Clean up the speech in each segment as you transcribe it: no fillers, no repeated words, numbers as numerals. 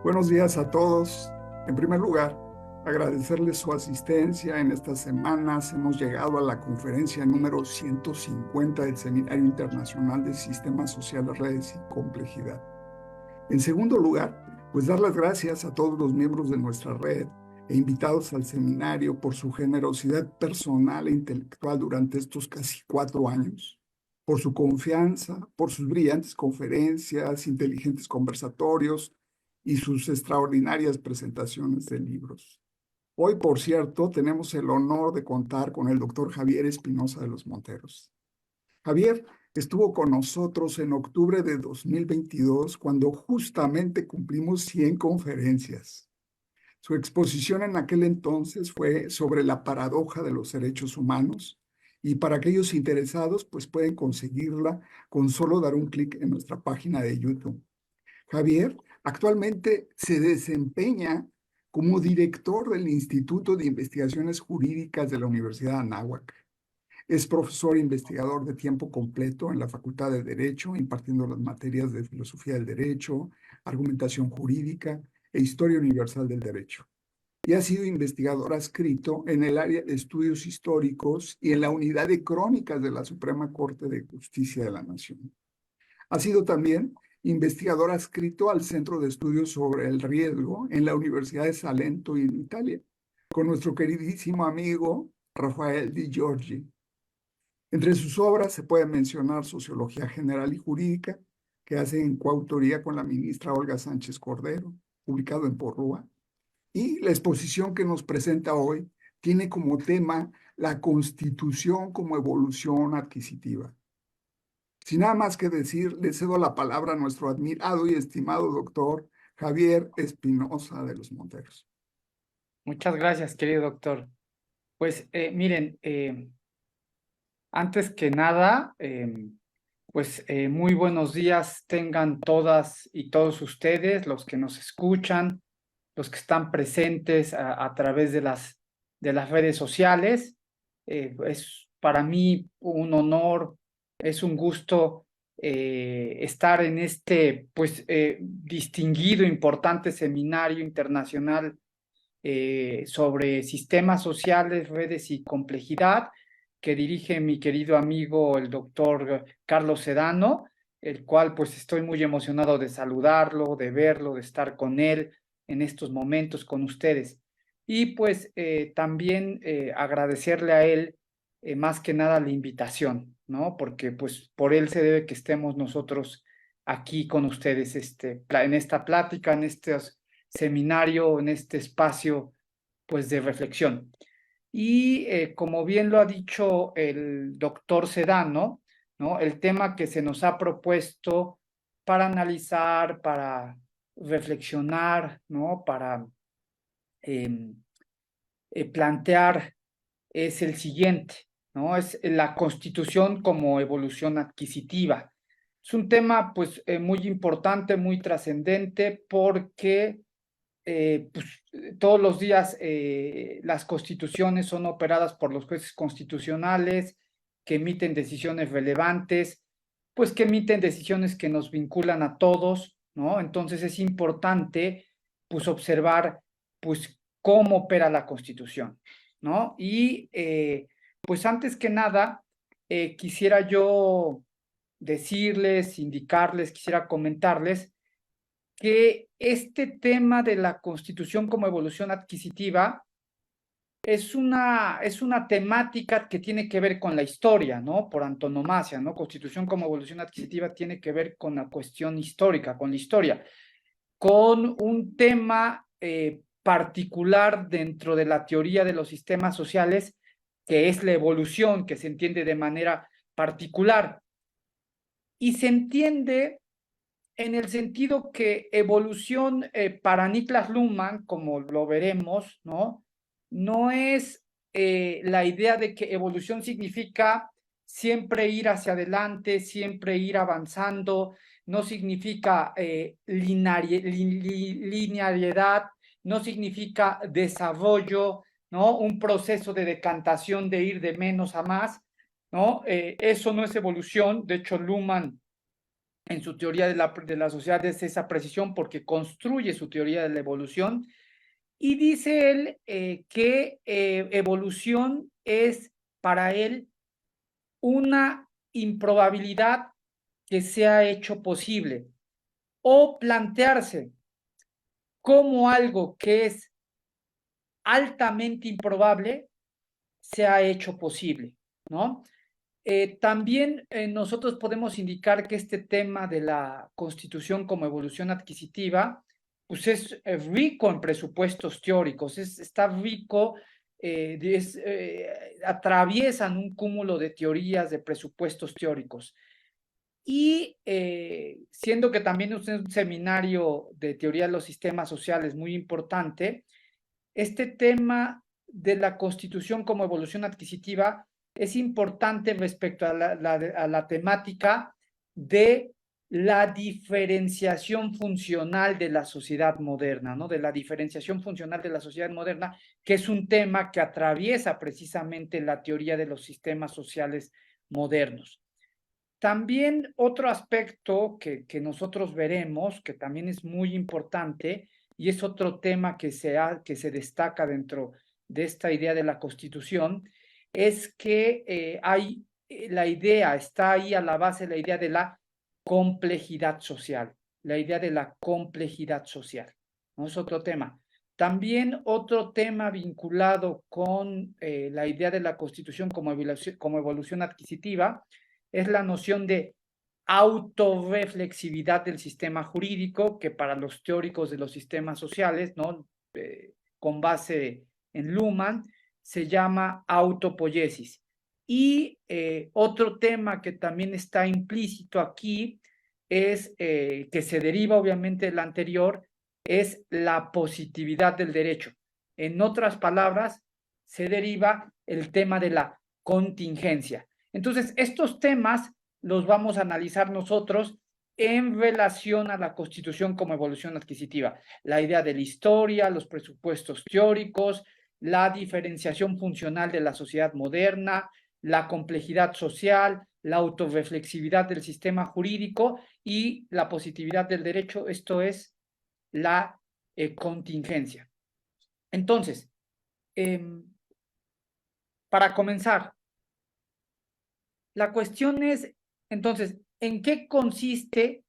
Buenos días a todos. En primer lugar, agradecerles su asistencia. En estas semanas hemos llegado a la conferencia número 150 del Seminario Internacional de Sistemas Sociales, Redes y Complejidad. En segundo lugar, pues dar las gracias a todos los miembros de nuestra red e invitados al seminario por su generosidad personal e intelectual durante estos casi 4 años, por su confianza, por sus brillantes conferencias, inteligentes conversatorios y sus extraordinarias presentaciones de libros. Hoy, por cierto, tenemos el honor de contar con el doctor Javier Espinosa de los Monteros. Javier estuvo con nosotros en octubre de 2022, cuando justamente cumplimos 100 conferencias. Su exposición en aquel entonces fue sobre la paradoja de los derechos humanos, y para aquellos interesados, pues pueden conseguirla con solo dar un clic en nuestra página de YouTube. Javier actualmente se desempeña como director del Instituto de Investigaciones Jurídicas de la Universidad de Anáhuac. Es profesor investigador de tiempo completo en la Facultad de Derecho, impartiendo las materias de Filosofía del Derecho, Argumentación Jurídica e Historia Universal del Derecho. Y ha sido investigador adscrito en el área de estudios históricos y en la unidad de crónicas de la Suprema Corte de Justicia de la Nación. Ha sido también investigador adscrito al Centro de Estudios sobre el Riesgo en la Universidad de Salento, en Italia, con nuestro queridísimo amigo Rafael Di Giorgi. Entre sus obras se puede mencionar Sociología General y Jurídica, que hace en coautoría con la ministra Olga Sánchez Cordero, publicado en Porrúa, y la exposición que nos presenta hoy tiene como tema la Constitución como evolución adquisitiva. Sin nada más que decir, le cedo la palabra a nuestro admirado y estimado doctor Javier Espinosa de los Monteros. Muchas gracias, querido doctor. Pues miren, antes que nada, muy buenos días tengan todas y todos ustedes, los que nos escuchan, los que están presentes a través de las redes sociales. Es para mí un honor, es un gusto estar en este distinguido, importante seminario internacional sobre sistemas sociales, redes y complejidad, que dirige mi querido amigo el doctor Carlos Sedano, el cual pues estoy muy emocionado de saludarlo, de verlo, de estar con él en estos momentos con ustedes. Y pues también agradecerle a él más que nada la invitación, ¿no? Porque pues por él se debe que estemos nosotros aquí con ustedes en esta plática, en estos seminario, en este espacio pues de reflexión. Y como bien lo ha dicho el doctor Sedano, ¿no? El tema que se nos ha propuesto para analizar, para reflexionar, ¿no? Para plantear es el siguiente, ¿no? Es la Constitución como evolución adquisitiva. Es un tema pues muy importante, muy trascendente, porque todos los días las constituciones son operadas por los jueces constitucionales que emiten decisiones relevantes, pues que emiten decisiones que nos vinculan a todos, ¿no? Entonces es importante pues observar pues cómo opera la Constitución, ¿no? Y pues antes que nada quisiera yo decirles, indicarles, quisiera comentarles que este tema de la Constitución como evolución adquisitiva es una temática que tiene que ver con la historia, ¿no? Por antonomasia, ¿no? Constitución como evolución adquisitiva tiene que ver con la cuestión histórica, con la historia, con un tema particular dentro de la teoría de los sistemas sociales, que es la evolución, que se entiende de manera particular. Y se entiende en el sentido que evolución para Niklas Luhmann, como lo veremos, ¿no? No es la idea de que evolución significa siempre ir hacia adelante, siempre ir avanzando, no significa linealidad, no significa desarrollo, ¿no? Un proceso de decantación de ir de menos a más, ¿no? Eso no es evolución. De hecho, Luhmann en su teoría de la sociedad es esa precisión porque construye su teoría de la evolución y dice él que evolución es para él una improbabilidad que se ha hecho posible o plantearse como algo que es altamente improbable se ha hecho posible, ¿no? También nosotros podemos indicar que este tema de la constitución como evolución adquisitiva, pues es rico en presupuestos teóricos, está rico, atraviesan un cúmulo de teorías, de presupuestos teóricos. Y siendo que también es un seminario de teoría de los sistemas sociales muy importante, este tema de la constitución como evolución adquisitiva es importante respecto a la temática de la diferenciación funcional de la sociedad moderna, ¿no? De la diferenciación funcional de la sociedad moderna, que es un tema que atraviesa precisamente la teoría de los sistemas sociales modernos. También otro aspecto que nosotros veremos, que también es muy importante, y es otro tema que se destaca dentro de esta idea de la Constitución, es que la idea, está ahí a la base la idea de la complejidad social, la idea de la complejidad social, ¿no? Es otro tema. También otro tema vinculado con la idea de la Constitución como evolución adquisitiva es la noción de autorreflexividad del sistema jurídico, que para los teóricos de los sistemas sociales, ¿no? Con base en Luhmann, se llama autopoiesis. Y otro tema que también está implícito aquí es, que se deriva obviamente del anterior, es la positividad del derecho. En otras palabras, se deriva el tema de la contingencia. Entonces, estos temas los vamos a analizar nosotros en relación a la Constitución como evolución adquisitiva. La idea de la historia, los presupuestos teóricos, la diferenciación funcional de la sociedad moderna, la complejidad social, la autorreflexividad del sistema jurídico y la positividad del derecho, esto es la contingencia. Entonces, para comenzar, la cuestión es, entonces, ¿en qué consiste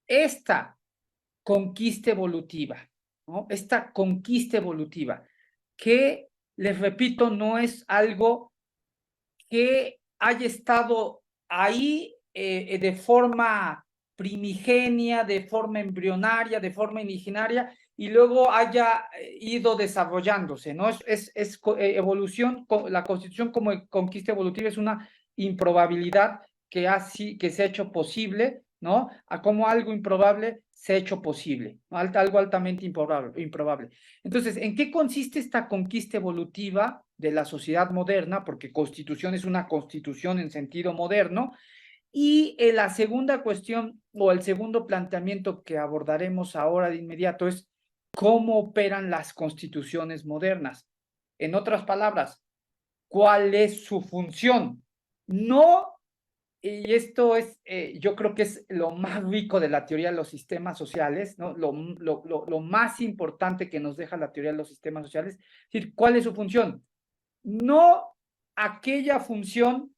esta conquista evolutiva? ¿No? Esta conquista evolutiva, que, les repito, no es algo que haya estado ahí de forma primigenia, de forma embrionaria, de forma originaria, y luego haya ido desarrollándose, ¿no? Es evolución, la constitución como conquista evolutiva es una improbabilidad que se ha hecho posible, ¿no? A como algo improbable se ha hecho posible, ¿no? Algo altamente improbable. Entonces, ¿en qué consiste esta conquista evolutiva de la sociedad moderna? Porque constitución es una constitución en sentido moderno. Y la segunda cuestión o el segundo planteamiento que abordaremos ahora de inmediato es cómo operan las constituciones modernas. En otras palabras, ¿cuál es su función? No, y esto es, yo creo que es lo más rico de la teoría de los sistemas sociales, ¿no? Lo más importante que nos deja la teoría de los sistemas sociales, es decir, ¿cuál es su función? No aquella función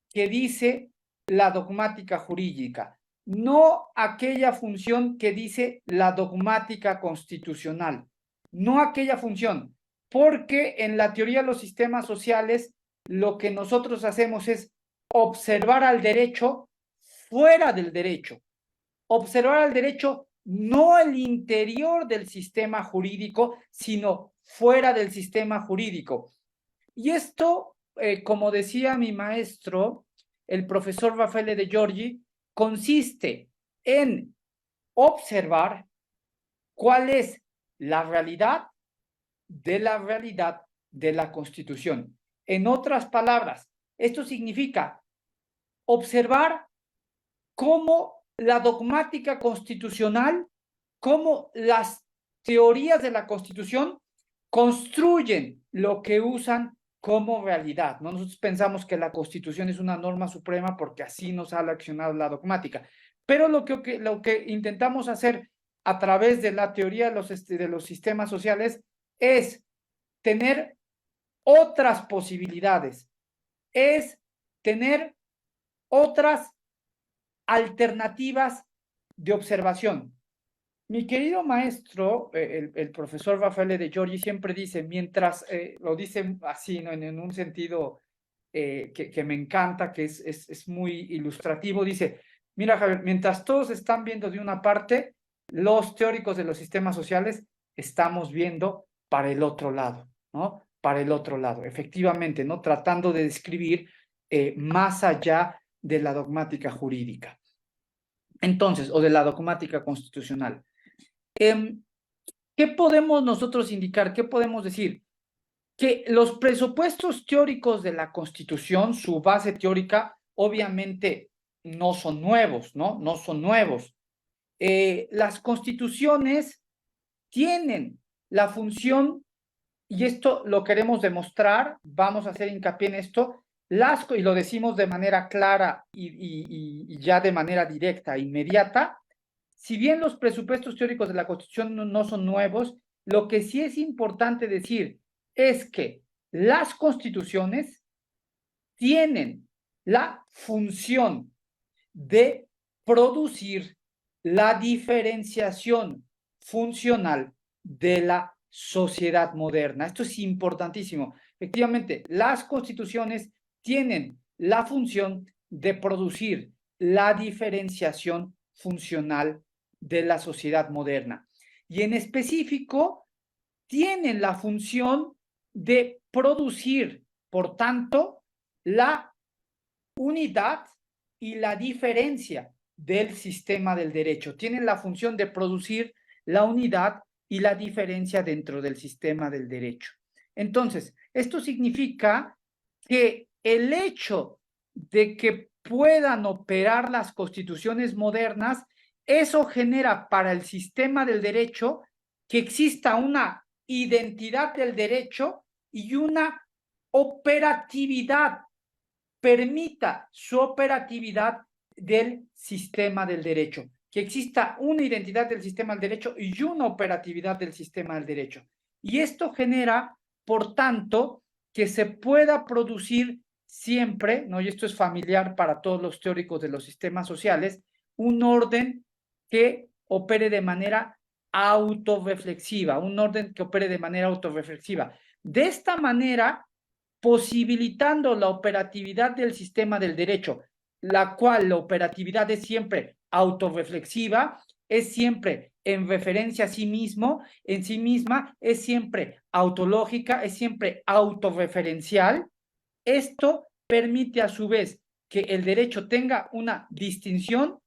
que dice la dogmática jurídica, no aquella función que dice la dogmática constitucional, no aquella función, porque en la teoría de los sistemas sociales lo que nosotros hacemos es observar al derecho fuera del derecho, observar al derecho no el interior del sistema jurídico, sino fuera del sistema jurídico. Y esto, como decía mi maestro, el profesor Raffaele de Giorgi, consiste en observar cuál es la realidad de la Constitución. En otras palabras, esto significa observar cómo la dogmática constitucional, cómo las teorías de la Constitución construyen lo que usan como realidad, ¿no? Nosotros pensamos que la Constitución es una norma suprema porque así nos ha leccionado la dogmática, Pero lo que intentamos hacer a través de la teoría de los sistemas sociales es tener otras posibilidades, es tener otras alternativas de observación. Mi querido maestro, el profesor Raffaele de Giorgi, siempre dice, mientras, lo dice así, ¿no? en un sentido que me encanta, que es muy ilustrativo, dice, mira, Javier, mientras todos están viendo de una parte, los teóricos de los sistemas sociales estamos viendo para el otro lado, ¿no? Para el otro lado, efectivamente, ¿no? Tratando de describir más allá de la dogmática jurídica. Entonces, o de la dogmática constitucional. ¿Qué podemos nosotros indicar? ¿Qué podemos decir? Que los presupuestos teóricos de la Constitución, su base teórica, obviamente no son nuevos, ¿no? No son nuevos. Las constituciones tienen la función, y esto lo queremos demostrar, vamos a hacer hincapié en esto, y lo decimos de manera clara y ya de manera directa, inmediata. Si bien los presupuestos teóricos de la Constitución no son nuevos, lo que sí es importante decir es que las constituciones tienen la función de producir la diferenciación funcional de la sociedad moderna. Esto es importantísimo. Efectivamente, las constituciones tienen la función de producir la diferenciación funcional de la sociedad moderna. Y en específico, tienen la función de producir, por tanto, la unidad y la diferencia del sistema del derecho. Tienen la función de producir la unidad y la diferencia dentro del sistema del derecho. Entonces, esto significa que el hecho de que puedan operar las constituciones modernas, eso genera para el sistema del derecho que exista una identidad del derecho y una operatividad, permita su operatividad del sistema del derecho, que exista una identidad del sistema del derecho y una operatividad del sistema del derecho. Y esto genera, por tanto, que se pueda producir siempre, ¿no? Y esto es familiar para todos los teóricos de los sistemas sociales, un orden que opere de manera autorreflexiva, un orden que opere de manera autorreflexiva. De esta manera, posibilitando la operatividad del sistema del derecho, la cual la operatividad es siempre autorreflexiva, es siempre en referencia a sí mismo, en sí misma, es siempre autológica, es siempre autorreferencial. Esto permite a su vez que el derecho tenga una distinción,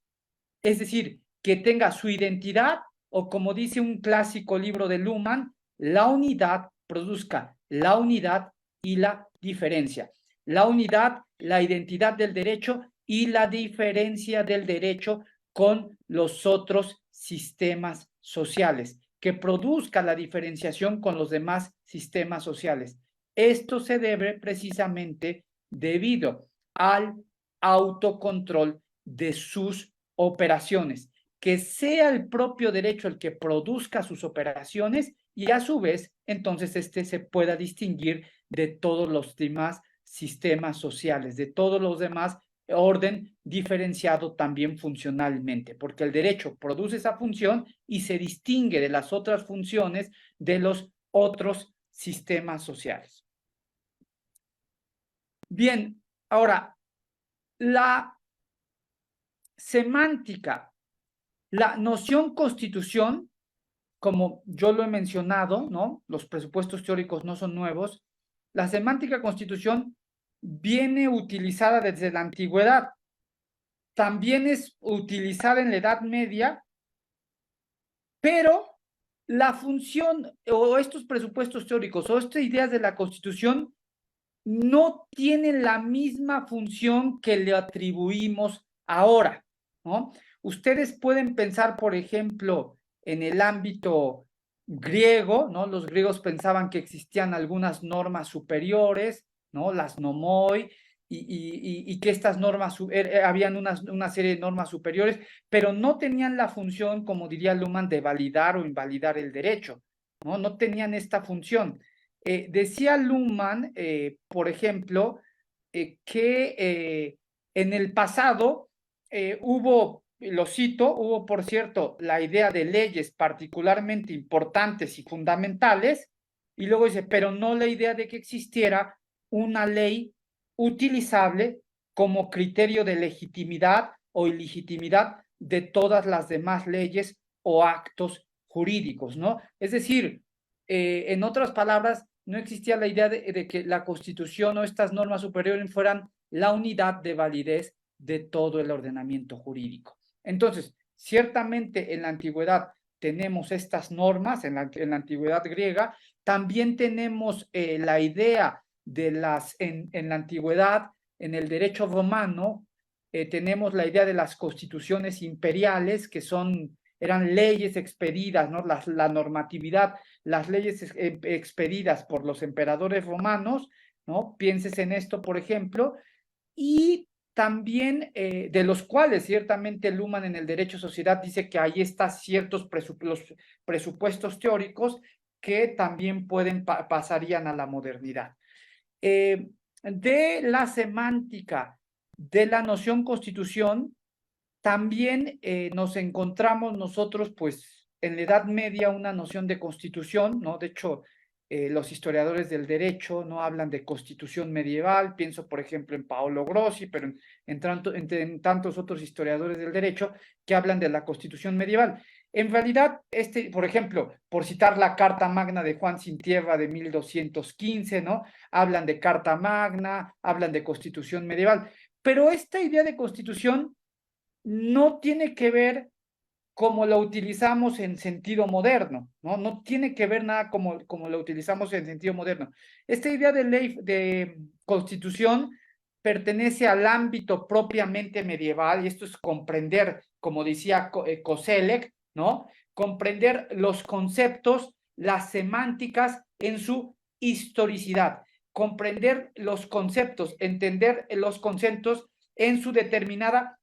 es decir, que tenga su identidad, o como dice un clásico libro de Luhmann, la unidad produzca la unidad y la diferencia. La unidad, la identidad del derecho y la diferencia del derecho con los otros sistemas sociales, que produzca la diferenciación con los demás sistemas sociales. Esto se debe precisamente debido al autocontrol de sus operaciones, que sea el propio derecho el que produzca sus operaciones y a su vez, entonces, se pueda distinguir de todos los demás sistemas sociales, de todos los demás orden diferenciado también funcionalmente, porque el derecho produce esa función y se distingue de las otras funciones de los otros sistemas sociales. Bien, ahora, la semántica, la noción constitución, como yo lo he mencionado, ¿no? Los presupuestos teóricos no son nuevos. La semántica constitución viene utilizada desde la antigüedad. También es utilizada en la Edad Media, pero la función o estos presupuestos teóricos o estas ideas de la Constitución no tienen la misma función que le atribuimos ahora, ¿no? Ustedes pueden pensar, por ejemplo, en el ámbito griego, ¿no? Los griegos pensaban que existían algunas normas superiores, ¿no? Las nomoi, y que estas normas, habían una serie de normas superiores, pero no tenían la función, como diría Luhmann, de validar o invalidar el derecho, ¿no? No tenían esta función. Decía Luhmann, por ejemplo, que en el pasado hubo, lo cito, hubo, por cierto, la idea de leyes particularmente importantes y fundamentales, y luego dice, pero no la idea de que existiera una ley utilizable como criterio de legitimidad o ilegitimidad de todas las demás leyes o actos jurídicos, ¿no? Es decir, en otras palabras, no existía la idea de que la Constitución o estas normas superiores fueran la unidad de validez de todo el ordenamiento jurídico. Entonces, ciertamente en la antigüedad tenemos estas normas, en la antigüedad griega, también tenemos la idea de en la antigüedad, en el derecho romano, tenemos la idea de las constituciones imperiales, que eran leyes expedidas, ¿no? La normatividad, las leyes expedidas por los emperadores romanos, ¿no? Pienses en esto, por ejemplo, y también de los cuales ciertamente Luhmann en el derecho sociedad dice que ahí están ciertos los presupuestos teóricos que también pasarían a la modernidad. De la semántica de la noción constitución, también nos encontramos nosotros, pues, en la Edad Media una noción de constitución, ¿no? De hecho, los historiadores del derecho no hablan de constitución medieval, pienso, por ejemplo, en Paolo Grossi, pero en tantos otros historiadores del derecho que hablan de la constitución medieval. En realidad, por ejemplo, por citar la Carta Magna de Juan Sin Tierra de 1215, ¿no? Hablan de Carta Magna, hablan de constitución medieval, pero esta idea de constitución no tiene que ver como la utilizamos en sentido moderno, ¿no? No tiene que ver nada como la utilizamos en sentido moderno. Esta idea de ley, de constitución, pertenece al ámbito propiamente medieval, y esto es comprender, como decía Koselleck, ¿no? Comprender los conceptos, las semánticas en su historicidad, comprender los conceptos, entender los conceptos en su determinada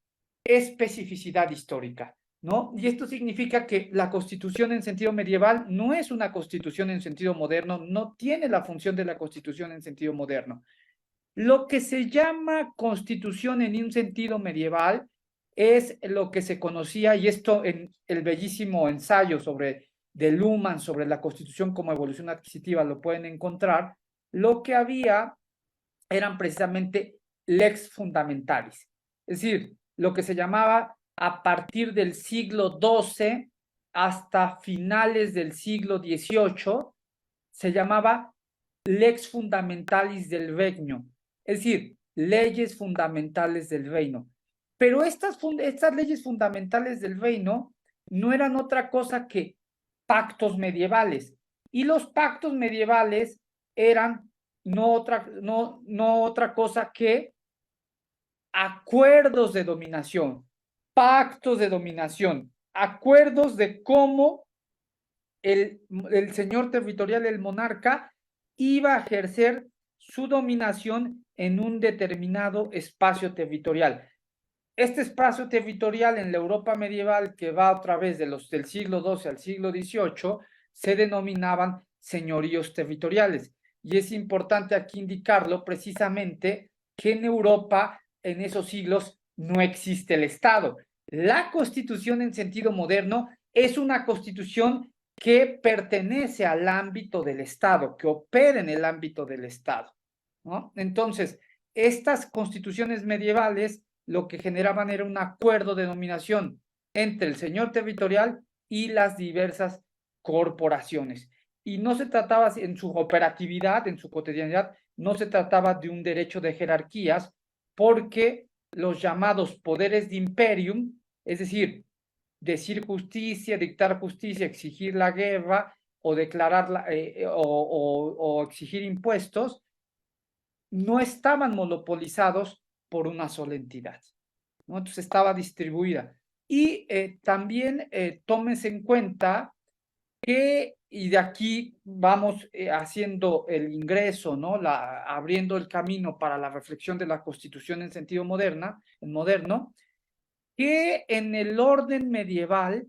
especificidad histórica, ¿no? Y esto significa que la constitución en sentido medieval no es una constitución en sentido moderno, no tiene la función de la constitución en sentido moderno. Lo que se llama constitución en un sentido medieval es lo que se conocía, y esto en el bellísimo ensayo de Luhmann sobre la constitución como evolución adquisitiva lo pueden encontrar, lo que había eran precisamente lex fundamentalis, es decir, lo que se llamaba a partir del siglo XII hasta finales del siglo XVIII, se llamaba lex fundamentalis del regno, es decir, leyes fundamentales del reino. Pero estas leyes fundamentales del reino no eran otra cosa que pactos medievales. Y los pactos medievales eran no otra cosa que acuerdos de dominación, pactos de dominación, acuerdos de cómo el señor territorial, el monarca, iba a ejercer su dominación en un determinado espacio territorial. Este espacio territorial en la Europa medieval, que va otra vez del siglo XII al siglo XVIII, se denominaban señoríos territoriales. Y es importante aquí indicarlo precisamente que en Europa, en esos siglos, no existe el Estado. La Constitución en sentido moderno es una constitución que pertenece al ámbito del Estado, que opera en el ámbito del Estado, ¿no? Entonces, estas constituciones medievales lo que generaban era un acuerdo de dominación entre el señor territorial y las diversas corporaciones. Y no se trataba en su operatividad, en su cotidianidad, no se trataba de un derecho de jerarquías, porque los llamados poderes de imperium, es decir, decir justicia, dictar justicia, exigir la guerra o declarar o exigir impuestos, no estaban monopolizados por una sola entidad, ¿no? Entonces estaba distribuida. Y también tómese en cuenta que y de aquí vamos haciendo el ingreso, ¿no? Abriendo el camino para la reflexión de la Constitución en sentido moderno, que en el orden medieval,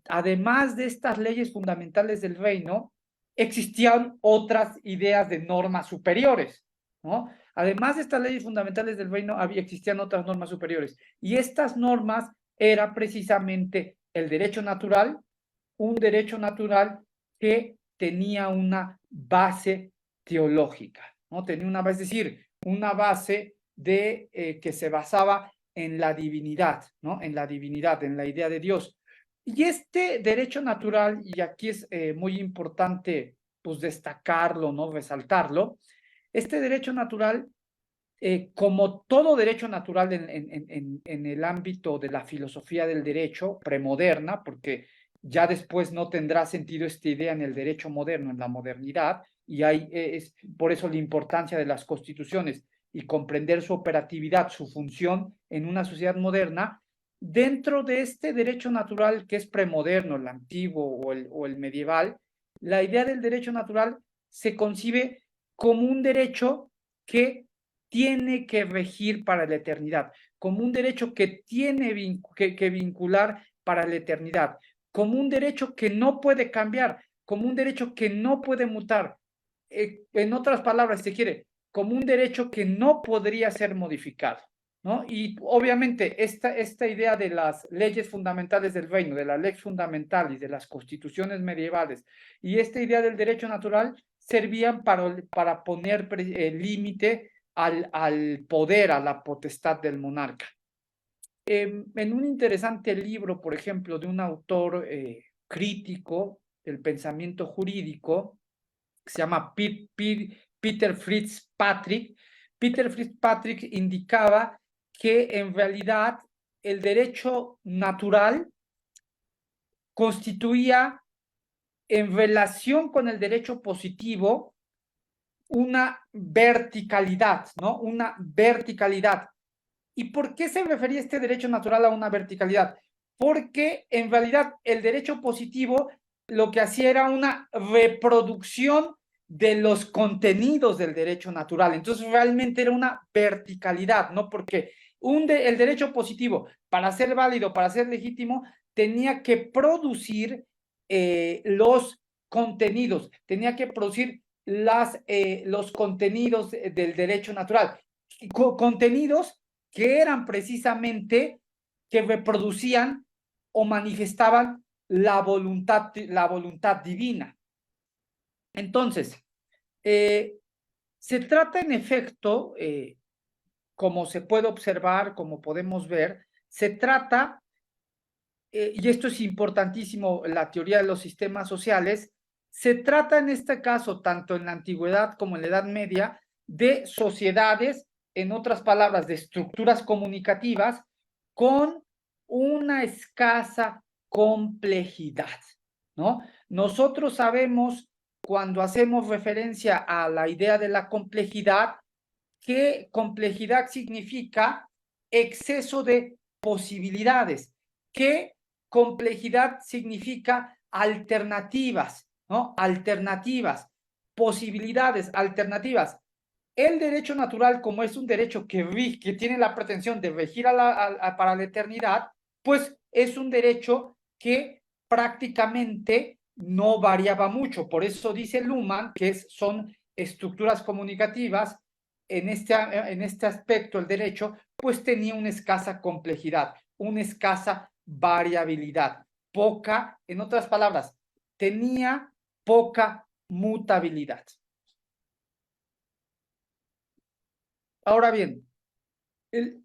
además de estas leyes fundamentales del reino, existían otras ideas de normas superiores, ¿no? Además de estas leyes fundamentales del reino, existían otras normas superiores. Y estas normas era precisamente el derecho natural, un derecho natural que tenía una base teológica, ¿no? Tenía una base, es decir, una base que se basaba en la divinidad, ¿no? En la divinidad, en la idea de Dios. Y este derecho natural, y aquí es muy importante pues destacarlo, ¿no? Resaltarlo, este derecho natural, como todo derecho natural en el ámbito de la filosofía del derecho premoderna, porque ya después no tendrá sentido esta idea en el derecho moderno, en la modernidad, y es por eso la importancia de las constituciones y comprender su operatividad, su función en una sociedad moderna. Dentro de este derecho natural que es premoderno, el antiguo o el medieval, la idea del derecho natural se concibe como un derecho que tiene que regir para la eternidad, como un derecho que tiene que vincular para la eternidad, como un derecho que no puede cambiar, como un derecho que no puede mutar. En otras palabras, si quiere, como un derecho que no podría ser modificado, ¿no? Y obviamente esta idea de las leyes fundamentales del reino, de la lex fundamentalis, de las constituciones medievales, y esta idea del derecho natural servían para poner límite al poder, a la potestad del monarca. En un interesante libro, por ejemplo, de un autor crítico del pensamiento jurídico, que se llama Peter Fitzpatrick, Peter Fitzpatrick indicaba que en realidad el derecho natural constituía en relación con el derecho positivo una verticalidad, ¿no? Una verticalidad. ¿Y por qué se refería este derecho natural a una verticalidad? Porque en realidad el derecho positivo lo que hacía era una reproducción de los contenidos del derecho natural. Entonces realmente era una verticalidad, ¿no? Porque el derecho positivo, para ser válido, para ser legítimo, tenía que producir los contenidos, tenía que producir los contenidos del derecho natural. Contenidos que eran precisamente que reproducían o manifestaban la voluntad divina. Entonces, se trata en efecto, como se puede observar, como podemos ver, se trata, y esto es importantísimo, la teoría de los sistemas sociales, se trata en este caso, tanto en la antigüedad como en la Edad Media, de sociedades, en otras palabras, de estructuras comunicativas con una escasa complejidad, ¿no? Nosotros sabemos, cuando hacemos referencia a la idea de la complejidad, que complejidad significa exceso de posibilidades, que complejidad significa alternativas, ¿no? Alternativas, posibilidades, alternativas. El derecho natural, como es un derecho que tiene la pretensión de regir para la eternidad, pues es un derecho que prácticamente no variaba mucho. Por eso dice Luhmann que son estructuras comunicativas. En este aspecto, el derecho, pues tenía una escasa complejidad, una escasa variabilidad, en otras palabras, tenía poca mutabilidad. Ahora bien,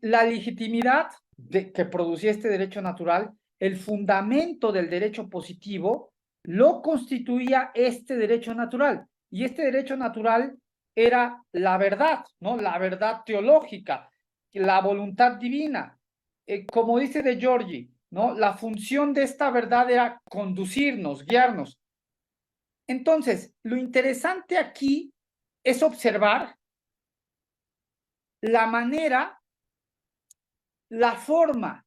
la legitimidad que producía este derecho natural, el fundamento del derecho positivo, lo constituía este derecho natural. Y este derecho natural era la verdad, ¿no? La verdad teológica, la voluntad divina. Como dice De Giorgi, ¿no? La función de esta verdad era conducirnos, guiarnos. Entonces, lo interesante aquí es observar la manera, la forma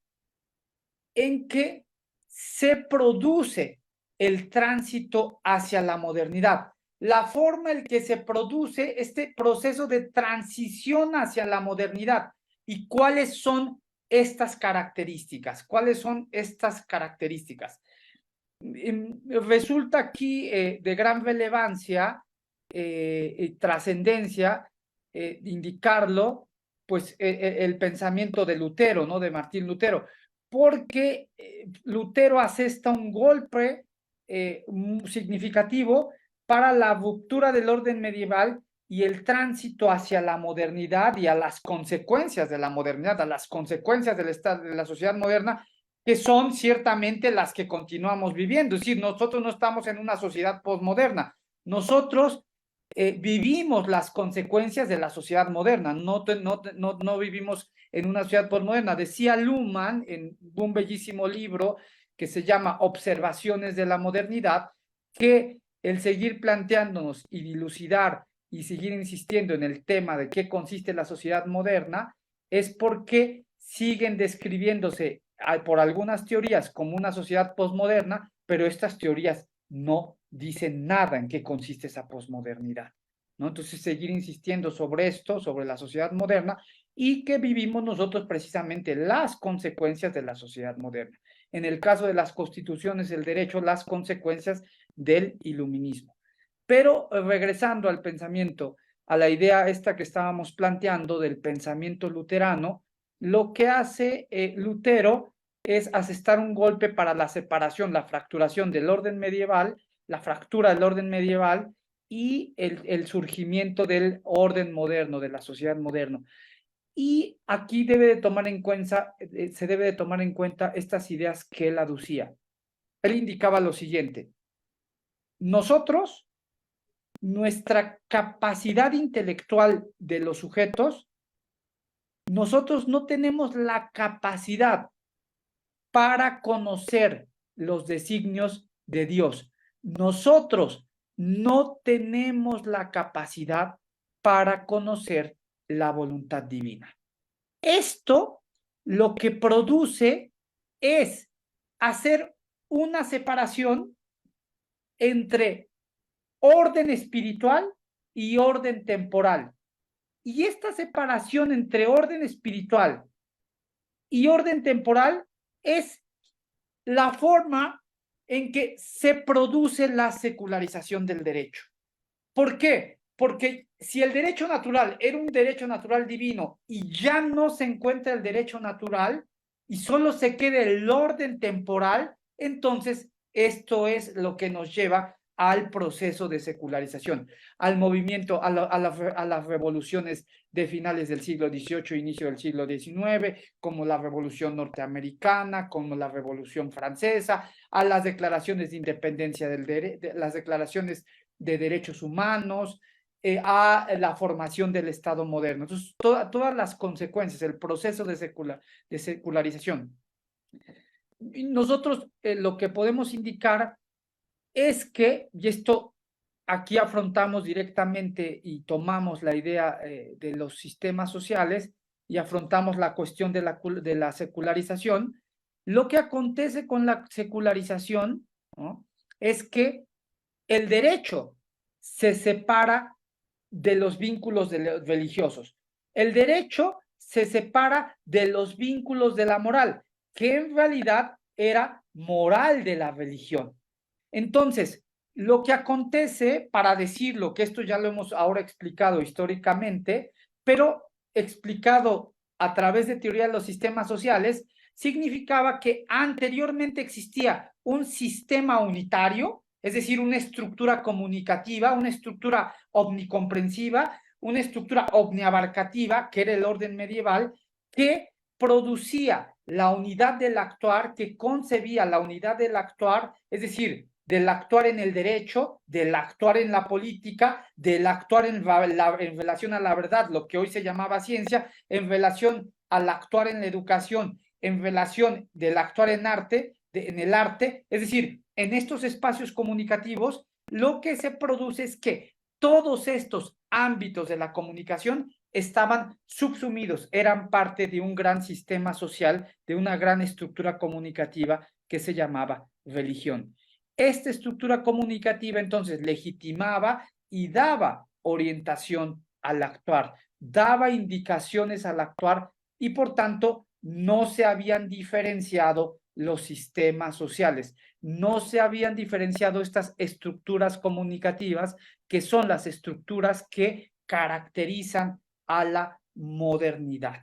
en que se produce el tránsito hacia la modernidad, la forma en que se produce este proceso de transición hacia la modernidad y cuáles son estas características. ¿Cuáles son estas características? Resulta aquí de gran relevancia y trascendencia indicarlo, pues el pensamiento de Lutero, ¿no? De Martín Lutero, porque Lutero asesta un golpe significativo para la ruptura del orden medieval y el tránsito hacia la modernidad y a las consecuencias de la modernidad, a las consecuencias del estado de la sociedad moderna, que son ciertamente las que continuamos viviendo. Es decir, nosotros no estamos en una sociedad postmoderna, nosotros vivimos las consecuencias de la sociedad moderna, no vivimos en una sociedad postmoderna. Decía Luhmann en un bellísimo libro que se llama Observaciones de la Modernidad, que el seguir planteándonos y dilucidar y seguir insistiendo en el tema de qué consiste la sociedad moderna es porque siguen describiéndose por algunas teorías como una sociedad postmoderna, pero estas teorías no dicen nada en qué consiste esa posmodernidad, ¿no? Entonces, seguir insistiendo sobre esto, sobre la sociedad moderna y que vivimos nosotros precisamente las consecuencias de la sociedad moderna. En el caso de las constituciones del derecho, las consecuencias del iluminismo. Pero regresando al pensamiento, a la idea esta que estábamos planteando del pensamiento luterano, lo que hace Lutero es asestar un golpe para la separación, la fracturación del orden medieval, la fractura del orden medieval y el surgimiento del orden moderno, de la sociedad moderna. Y aquí debe de tomar en cuenta, se debe de tomar en cuenta estas ideas que él aducía. Él indicaba lo siguiente: nosotros, nuestra capacidad intelectual de los sujetos, nosotros no tenemos la capacidad para conocer los designios de Dios. Nosotros no tenemos la capacidad para conocer la voluntad divina. Esto lo que produce es hacer una separación entre orden espiritual y orden temporal. Y esta separación entre orden espiritual y orden temporal es la forma en que se produce la secularización del derecho. ¿Por qué? Porque si el derecho natural era un derecho natural divino y ya no se encuentra el derecho natural y solo se queda el orden temporal, entonces esto es lo que nos lleva al proceso de secularización, al movimiento, a las revoluciones de finales del siglo XVIII, inicio del siglo XIX, como la Revolución Norteamericana, como la Revolución Francesa, a las declaraciones de independencia las declaraciones de derechos humanos, a la formación del Estado moderno. Entonces, todas las consecuencias, el proceso de secularización. Y nosotros lo que podemos indicar es que, y esto aquí afrontamos directamente y tomamos la idea de los sistemas sociales y afrontamos la cuestión de la secularización, lo que acontece con la secularización, ¿no?, es que el derecho se separa de los vínculos religiosos. El derecho se separa de los vínculos de la moral, que en realidad era moral de la religión. Entonces, lo que acontece, para decirlo, que esto ya lo hemos ahora explicado históricamente, pero explicado a través de teoría de los sistemas sociales, significaba que anteriormente existía un sistema unitario, es decir, una estructura comunicativa, una estructura omnicomprensiva, una estructura omniabarcativa, que era el orden medieval, que producía la unidad del actuar, que concebía la unidad del actuar, es decir, del actuar en el derecho, del actuar en la política, del actuar en relación a la verdad, lo que hoy se llamaba ciencia, en relación al actuar en la educación, en relación del actuar en arte, en el arte, es decir, en estos espacios comunicativos, lo que se produce es que todos estos ámbitos de la comunicación estaban subsumidos, eran parte de un gran sistema social, de una gran estructura comunicativa que se llamaba religión. esta estructura comunicativa entonces legitimaba y daba orientación al actuar, daba indicaciones al actuar y por tanto no se habían diferenciado los sistemas sociales, no se habían diferenciado estas estructuras comunicativas que son las estructuras que caracterizan a la modernidad.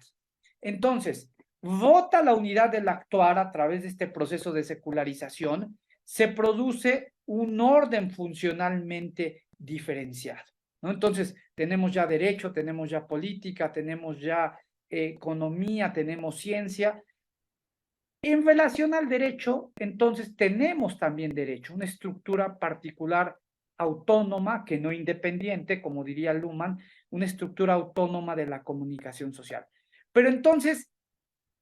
Entonces, vota la unidad del actuar a través de este proceso de secularización, se produce un orden funcionalmente diferenciado, ¿no? Entonces, tenemos ya derecho, tenemos ya política, tenemos ya economía, tenemos ciencia. En relación al derecho, entonces tenemos también derecho, una estructura particular autónoma, que no independiente, como diría Luhmann, una estructura autónoma de la comunicación social. Pero entonces,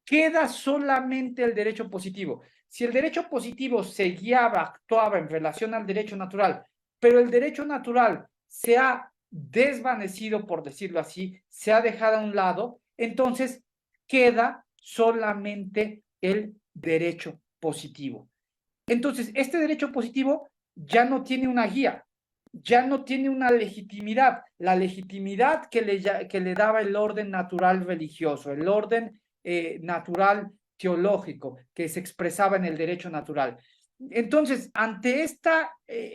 queda solamente el derecho positivo. Si el derecho positivo se guiaba, actuaba en relación al derecho natural, pero el derecho natural se ha desvanecido, por decirlo así, se ha dejado a un lado, entonces queda solamente el derecho positivo. Entonces, este derecho positivo ya no tiene una guía, ya no tiene una legitimidad, la legitimidad que le daba el orden natural religioso, el orden natural teológico que se expresaba en el derecho natural. Entonces, ante esta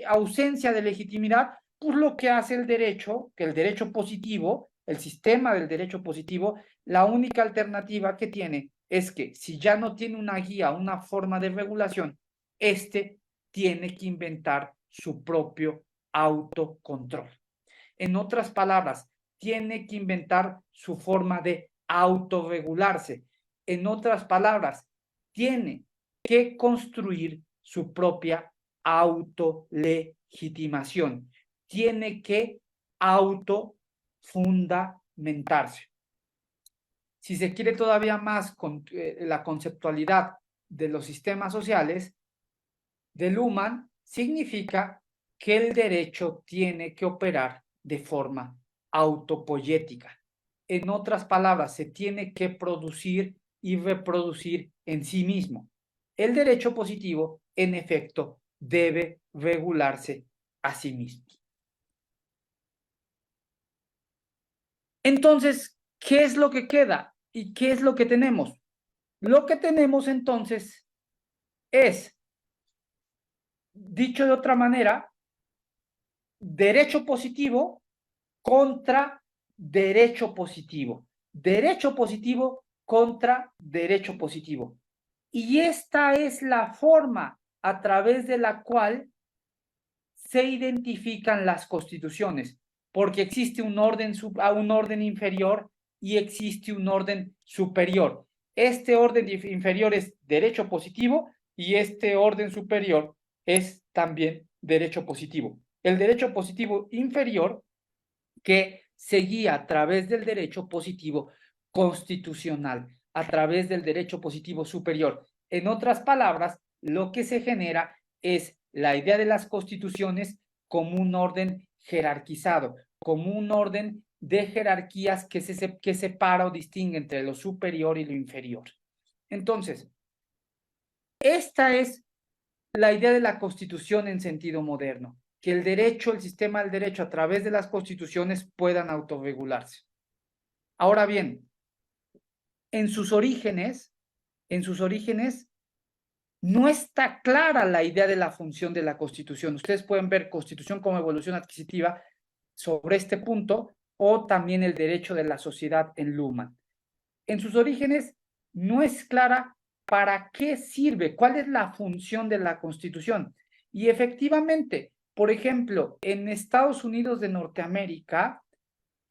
ausencia de legitimidad, pues lo que hace el derecho, que el derecho positivo, el sistema del derecho positivo, la única alternativa que tiene es que si ya no tiene una guía, una forma de regulación, este tiene que inventar su propio autocontrol. En otras palabras, tiene que inventar su forma de autorregularse. En otras palabras, tiene que construir su propia autolegitimación. Tiene que autofundamentarse. Si se quiere todavía más con la conceptualidad de los sistemas sociales, de Luhmann, significa que el derecho tiene que operar de forma autopoyética. En otras palabras, se tiene que producir y reproducir en sí mismo. El derecho positivo, en efecto, debe regularse a sí mismo. Entonces, ¿qué es lo que queda? ¿Y qué es lo que tenemos? Lo que tenemos entonces es, dicho de otra manera, derecho positivo contra derecho positivo. Derecho positivo contra derecho positivo. Y esta es la forma a través de la cual se identifican las constituciones, porque existe un orden inferior y existe un orden superior. Este orden inferior es derecho positivo y este orden superior es también derecho positivo. El derecho positivo inferior que se guía a través del derecho positivo constitucional, a través del derecho positivo superior. En otras palabras, lo que se genera es la idea de las constituciones como un orden jerarquizado, como un orden de jerarquías que separa o distingue entre lo superior y lo inferior. Entonces, esta es la idea de la constitución en sentido moderno, que el derecho, el sistema del derecho a través de las constituciones puedan autorregularse. Ahora bien, en sus orígenes, no está clara la idea de la función de la Constitución. Ustedes pueden ver Constitución como evolución adquisitiva sobre este punto o también el derecho de la sociedad en Luhmann. En sus orígenes no es clara para qué sirve, cuál es la función de la Constitución. Y efectivamente, por ejemplo, en Estados Unidos de Norteamérica,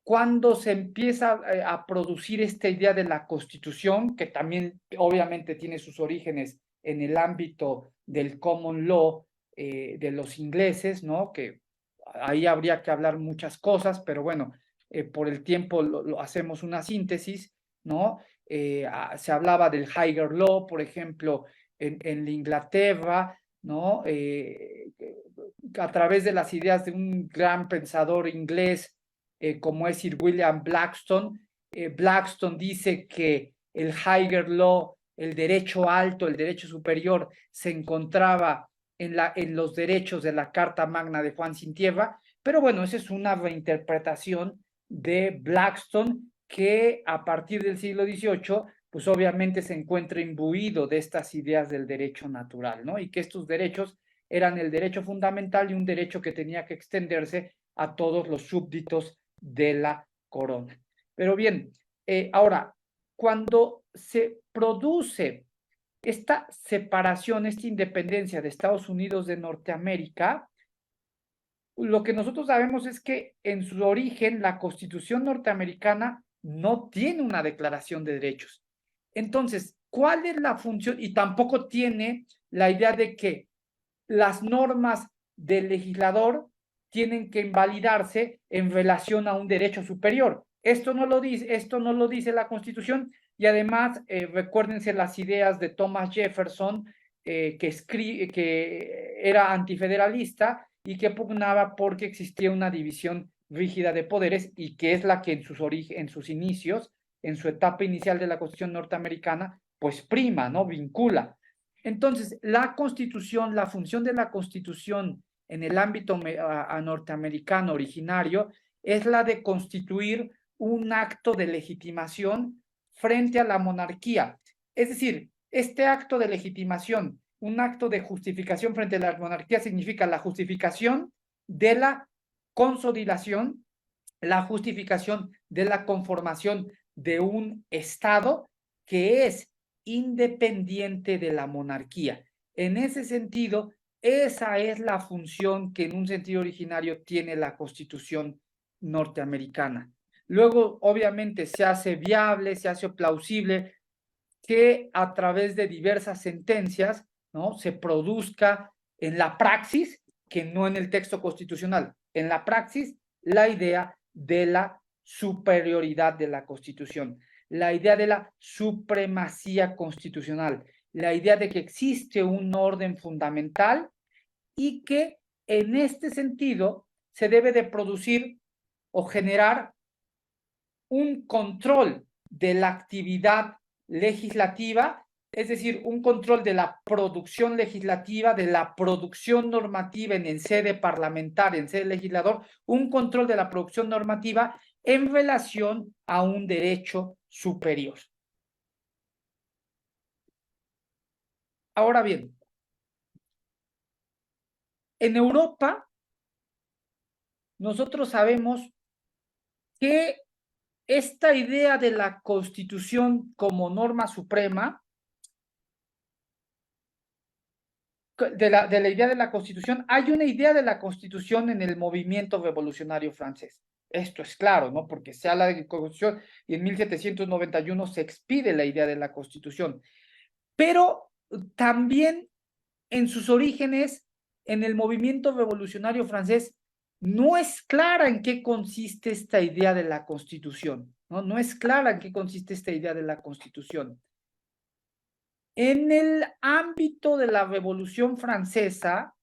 cuando se empieza a producir esta idea de la Constitución, que también obviamente tiene sus orígenes en el ámbito del common law de los ingleses, ¿no? Que ahí habría que hablar muchas cosas, pero bueno, por el tiempo lo hacemos una síntesis, ¿no? Se hablaba del Higher Law, por ejemplo, en Inglaterra, ¿no? A través de las ideas de un gran pensador inglés como es Sir William Blackstone. Blackstone dice que el Higher Law, el derecho alto, el derecho superior, se encontraba en los derechos de la Carta Magna de Juan Sin Tierra, pero bueno, esa es una reinterpretación de Blackstone que a partir del siglo XVIII, pues obviamente se encuentra imbuido de estas ideas del derecho natural, ¿no? Y que estos derechos eran el derecho fundamental y un derecho que tenía que extenderse a todos los súbditos de la corona. Pero bien, ahora, cuando se produce esta separación, esta independencia de Estados Unidos de Norteamérica, lo que nosotros sabemos es que en su origen la Constitución norteamericana no tiene una declaración de derechos. Entonces, ¿cuál es la función? Y tampoco tiene la idea de que las normas del legislador tienen que invalidarse en relación a un derecho superior. Esto no lo dice la Constitución, y además recuérdense las ideas de Thomas Jefferson, que era antifederalista y que pugnaba porque existía una división rígida de poderes, y que es la que en sus inicios, en su etapa inicial de la Constitución norteamericana, pues prima, ¿no? Vincula. Entonces, la Constitución, la función de la Constitución en el ámbito norteamericano originario es la de constituir un acto de legitimación frente a la monarquía. Es decir, este acto de legitimación, un acto de justificación frente a la monarquía, significa la justificación de la consolidación, la justificación de la conformación de un Estado que es independiente de la monarquía. En ese sentido, esa es la función que en un sentido originario tiene la Constitución norteamericana. Luego, obviamente, se hace viable, se hace plausible que a través de diversas sentencias, ¿no?, se produzca en la praxis, que no en el texto constitucional, en la praxis, la idea de la superioridad de la Constitución, la idea de la supremacía constitucional, la idea de que existe un orden fundamental y que en este sentido se debe de producir o generar un control de la actividad legislativa, es decir, un control de la producción legislativa, de la producción normativa en sede parlamentaria, en sede legislador, un control de la producción normativa en relación a un derecho superior. Ahora bien, en Europa, nosotros sabemos que esta idea de la Constitución como norma suprema, de la idea de la Constitución, hay una idea de la Constitución en el movimiento revolucionario francés. Esto es claro, ¿no? Porque se habla de Constitución y en 1791 se expide la idea de la Constitución. Pero también en sus orígenes, en el movimiento revolucionario francés, no es clara en qué consiste esta idea de la Constitución, ¿no? No es clara en qué consiste esta idea de la Constitución. En el ámbito de la Revolución Francesa,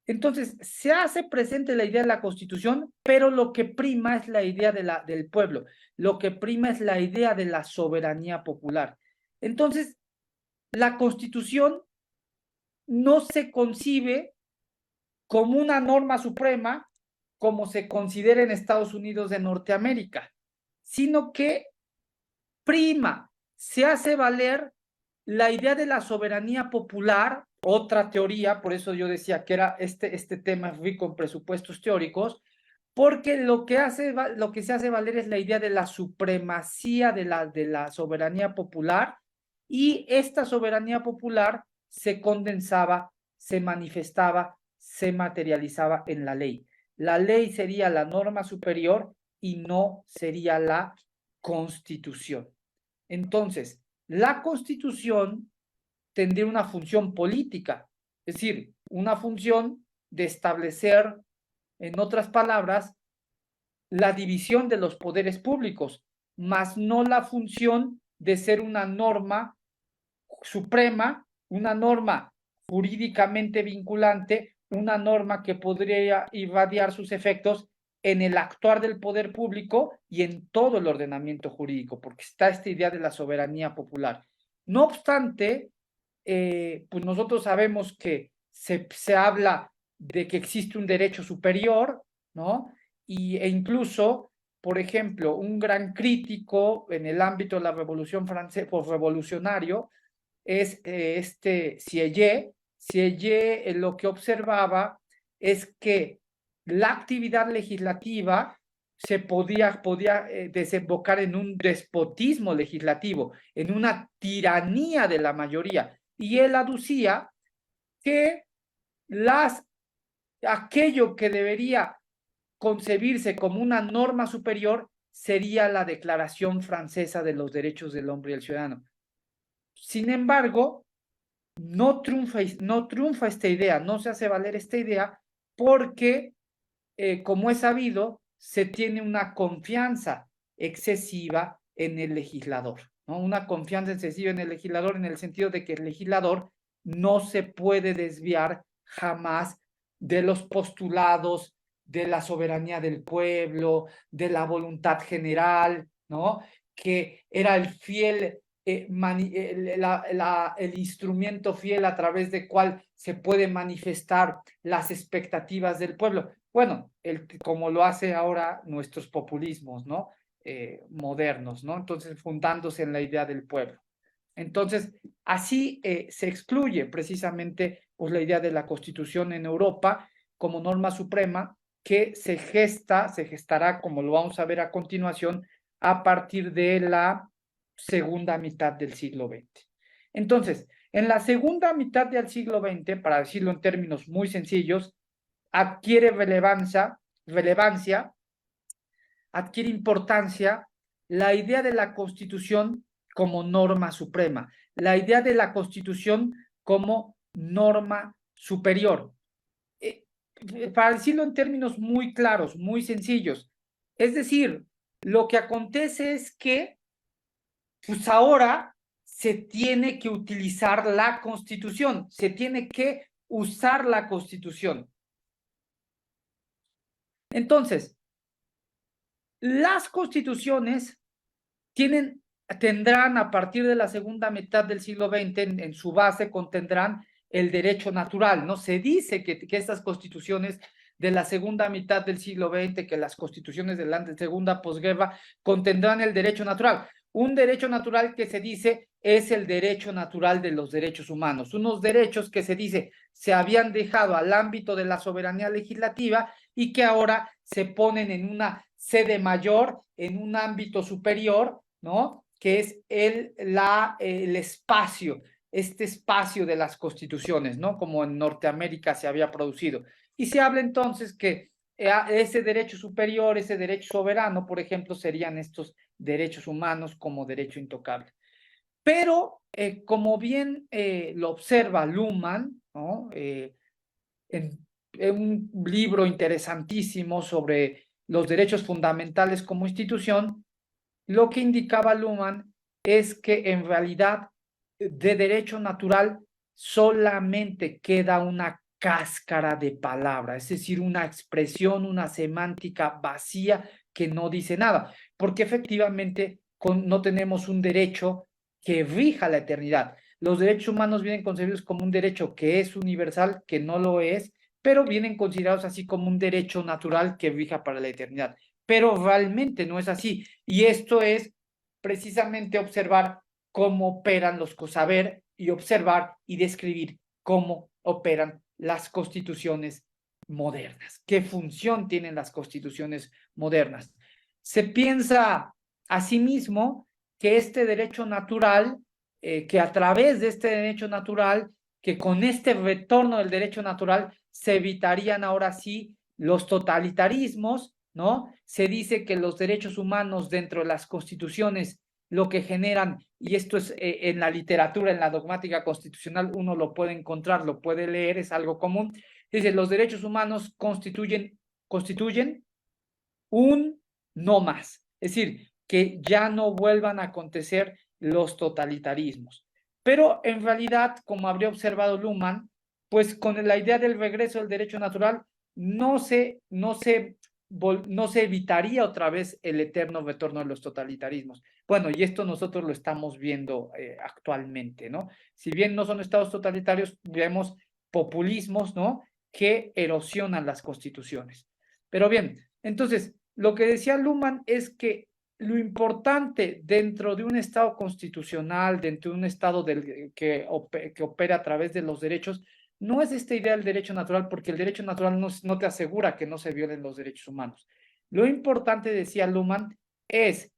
entonces se hace presente la idea de la Constitución, pero lo que prima es la idea del pueblo, lo que prima es la idea de la soberanía popular. Entonces, la Constitución no se concibe como una norma suprema, como se considera en Estados Unidos de Norteamérica, sino que prima, se hace valer la idea de la soberanía popular, otra teoría, por eso yo decía que era este tema rico en presupuestos teóricos, porque lo que se hace valer es la idea de la supremacía de la soberanía popular, y esta soberanía popular se condensaba, se manifestaba, se materializaba en la ley. La ley sería la norma superior y no sería la Constitución. Entonces, la Constitución tendría una función política, es decir, una función de establecer, en otras palabras, la división de los poderes públicos, mas no la función de ser una norma suprema, una norma jurídicamente vinculante, una norma que podría irradiar sus efectos en el actuar del poder público y en todo el ordenamiento jurídico, porque está esta idea de la soberanía popular. No obstante, pues nosotros sabemos que se habla de que existe un derecho superior, ¿no? E incluso, por ejemplo, un gran crítico en el ámbito de la Revolución Francesa, revolucionario, es Sieyès. Sieyès lo que observaba es que la actividad legislativa se podía desembocar en un despotismo legislativo, en una tiranía de la mayoría. Y él aducía que aquello que debería concebirse como una norma superior sería la Declaración Francesa de los Derechos del Hombre y el Ciudadano. Sin embargo, no triunfa esta idea, no se hace valer esta idea porque, como es sabido, se tiene una confianza excesiva en el legislador, ¿no? Una confianza excesiva en el legislador en el sentido de que el legislador no se puede desviar jamás de los postulados de la soberanía del pueblo, de la voluntad general, ¿no? Que era el fiel el instrumento fiel a través del cual se puede manifestar las expectativas del pueblo. Bueno, como lo hace ahora nuestros populismos, ¿no? Modernos, ¿no? Entonces, fundándose en la idea del pueblo. Entonces, así se excluye precisamente pues, la idea de la Constitución en Europa como norma suprema que se gestará, como lo vamos a ver a continuación, a partir de la segunda mitad del siglo XX. Entonces, en la segunda mitad del siglo XX, para decirlo en términos muy sencillos, adquiere relevancia, adquiere importancia la idea de la Constitución como norma suprema, la idea de la Constitución como norma superior. Para decirlo en términos muy claros, muy sencillos, es decir, lo que acontece es que pues ahora se tiene que utilizar la Constitución, se tiene que usar la Constitución. Entonces, las constituciones tendrán a partir de la segunda mitad del siglo XX, en su base contendrán el derecho natural, ¿no? Se dice que estas constituciones de la segunda mitad del siglo XX, que las constituciones de la segunda posguerra contendrán el derecho natural. Un derecho natural que se dice es el derecho natural de los derechos humanos, unos derechos que se dice se habían dejado al ámbito de la soberanía legislativa y que ahora se ponen en una sede mayor, en un ámbito superior, ¿no? Que es el espacio, este espacio de las constituciones, ¿no? Como en Norteamérica se había producido. Y se habla entonces que ese derecho superior, ese derecho soberano, por ejemplo, serían estos derechos humanos como derecho intocable. Pero, como bien lo observa Luhmann, ¿no? En un libro interesantísimo sobre los derechos fundamentales como institución, lo que indicaba Luhmann es que en realidad de derecho natural solamente queda una cáscara de palabra, es decir, una expresión, una semántica vacía que no dice nada, porque efectivamente no tenemos un derecho que rija la eternidad. Los derechos humanos vienen concebidos como un derecho que es universal, que no lo es, pero vienen considerados así como un derecho natural que rija para la eternidad. Pero realmente no es así. Y esto es precisamente observar cómo operan saber y observar y describir cómo operan las constituciones modernas, qué función tienen las constituciones modernas. Se piensa asimismo que este derecho natural, que a través de este derecho natural, que con este retorno del derecho natural se evitarían ahora sí los totalitarismos, ¿no? Se dice que los derechos humanos dentro de las constituciones lo que generan, y esto es en la literatura, en la dogmática constitucional, uno lo puede encontrar, lo puede leer, es algo común, dice, los derechos humanos constituyen un no más, es decir, que ya no vuelvan a acontecer los totalitarismos. Pero en realidad, como habría observado Luhmann, pues con la idea del regreso del derecho natural, no se evitaría otra vez el eterno retorno de los totalitarismos. Bueno, y esto nosotros lo estamos viendo actualmente, ¿no? Si bien no son estados totalitarios, vemos populismos, ¿no?, que erosionan las constituciones. Pero bien, entonces, lo que decía Luhmann es que lo importante dentro de un Estado constitucional, dentro de un Estado que opera a través de los derechos, no es esta idea del derecho natural, porque el derecho natural no te asegura que no se violen los derechos humanos. Lo importante, decía Luhmann, es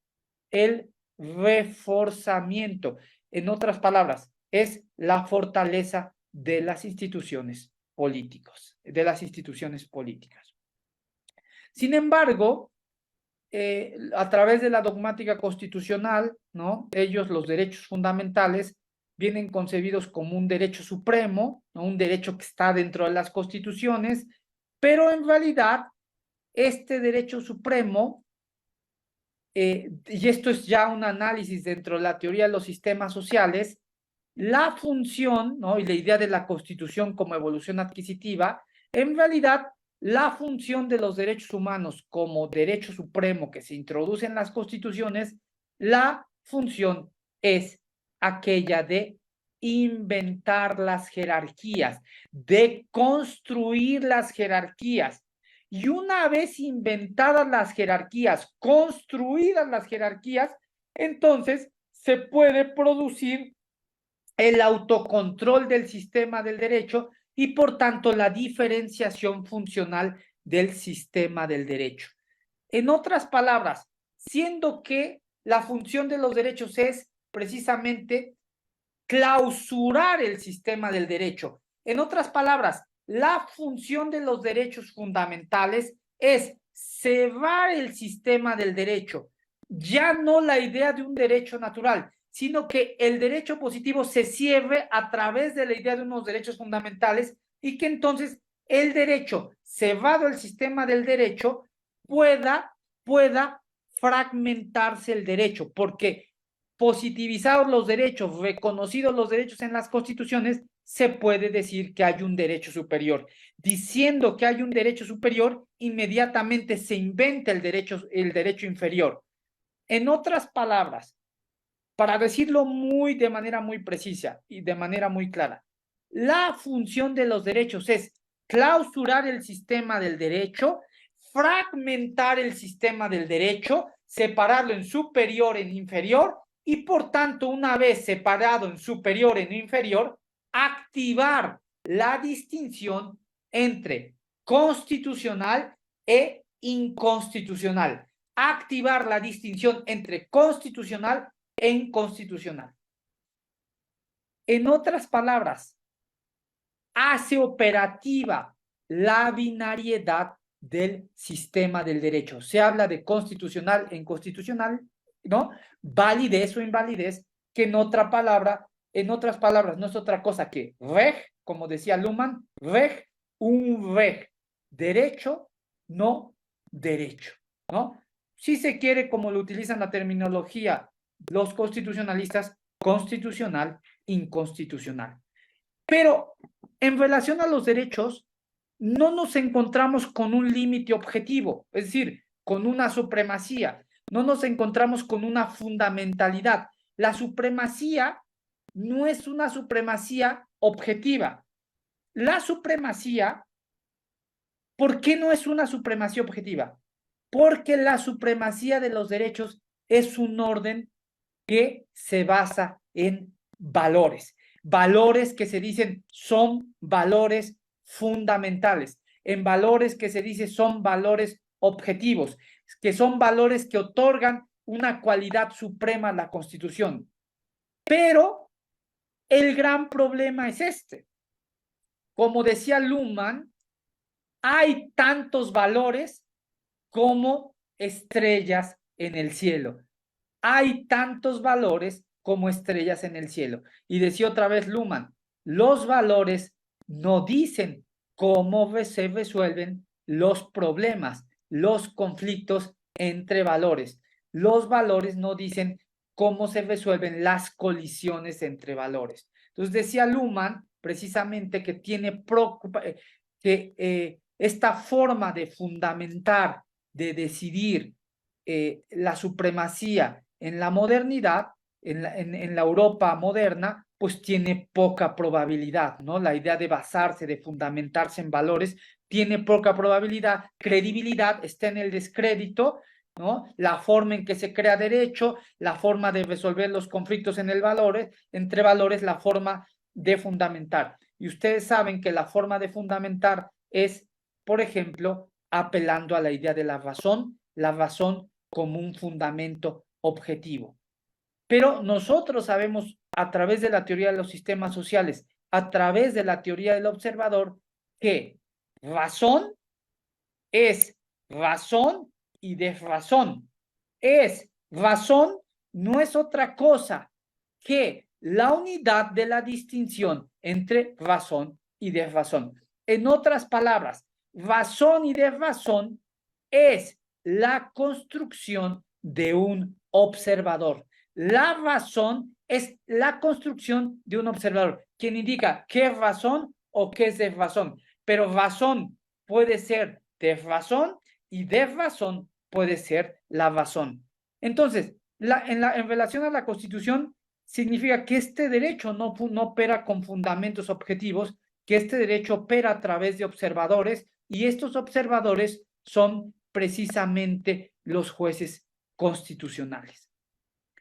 el reforzamiento. En otras palabras, es la fortaleza de las instituciones políticas, Sin embargo, a través de la dogmática constitucional, ¿no?, los derechos fundamentales, vienen concebidos como un derecho supremo, ¿no?, un derecho que está dentro de las constituciones, pero en realidad este derecho supremo, y esto es ya un análisis dentro de la teoría de los sistemas sociales, la función, ¿no?, y la idea de la Constitución como evolución adquisitiva, en realidad la función de los derechos humanos como derecho supremo que se introduce en las constituciones, la función es aquella de inventar las jerarquías, de construir las jerarquías. Y una vez inventadas las jerarquías, construidas las jerarquías, entonces se puede producir el autocontrol del sistema del derecho y, por tanto, la diferenciación funcional del sistema del derecho. En otras palabras, siendo que la función de los derechos es precisamente clausurar el sistema del derecho. En otras palabras, la función de los derechos fundamentales es cerrar el sistema del derecho, ya no la idea de un derecho natural, sino que el derecho positivo se cierre a través de la idea de unos derechos fundamentales y que entonces el derecho, cerrado el sistema del derecho, pueda fragmentarse el derecho, porque positivizados los derechos, reconocidos los derechos en las constituciones, se puede decir que hay un derecho superior. Diciendo que hay un derecho superior, inmediatamente se inventa el derecho inferior. En otras palabras, para decirlo de manera muy precisa y de manera muy clara, la función de los derechos es clausurar el sistema del derecho, fragmentar el sistema del derecho, separarlo en superior, en inferior, y por tanto, una vez separado en superior, en inferior, activar la distinción entre constitucional e inconstitucional. Activar la distinción entre constitucional e inconstitucional. En otras palabras, hace operativa la binariedad del sistema del derecho. Se habla de constitucional e inconstitucional, ¿no? Validez o invalidez, que en otras palabras no es otra cosa que reg, como decía Luhmann, reg, un reg, derecho, no derecho, ¿no? Si se quiere, como lo utilizan la terminología los constitucionalistas, constitucional, inconstitucional. Pero en relación a los derechos, no nos encontramos con un límite objetivo, es decir, con una supremacía, no nos encontramos con una fundamentalidad. La supremacía no es una supremacía objetiva. La supremacía, ¿por qué no es una supremacía objetiva? Porque la supremacía de los derechos es un orden que se basa en valores. Valores que se dicen son valores fundamentales, en valores que se dice son valores objetivos, que son valores que otorgan una cualidad suprema a la Constitución. Pero el gran problema es este. Como decía Luhmann, hay tantos valores como estrellas en el cielo. Hay tantos valores como estrellas en el cielo. Y decía otra vez Luhmann, los valores no dicen cómo se resuelven los problemas, los conflictos entre valores. Los valores no dicen cómo se resuelven las colisiones entre valores. Entonces decía Luhmann precisamente que tiene esta forma de fundamentar, de decidir la supremacía en la modernidad, en la Europa moderna, pues tiene poca probabilidad, ¿no? La idea de basarse, de fundamentarse en valores, tiene poca probabilidad, credibilidad está en el descrédito, ¿no? La forma en que se crea derecho, la forma de resolver los conflictos en el valores, entre valores, la forma de fundamentar. Y ustedes saben que la forma de fundamentar es, por ejemplo, apelando a la idea de la razón como un fundamento objetivo. Pero nosotros sabemos a través de la teoría de los sistemas sociales, a través de la teoría del observador, que razón es razón y desrazón. Es razón, no es otra cosa que la unidad de la distinción entre razón y desrazón. En otras palabras, razón y desrazón es la construcción de un observador. La razón es la construcción de un observador, quien indica qué es razón o qué es desrazón. Pero razón puede ser desrazón y desrazón puede ser la razón. Entonces, en relación a la Constitución, significa que este derecho no opera con fundamentos objetivos, que este derecho opera a través de observadores y estos observadores son precisamente los jueces constitucionales.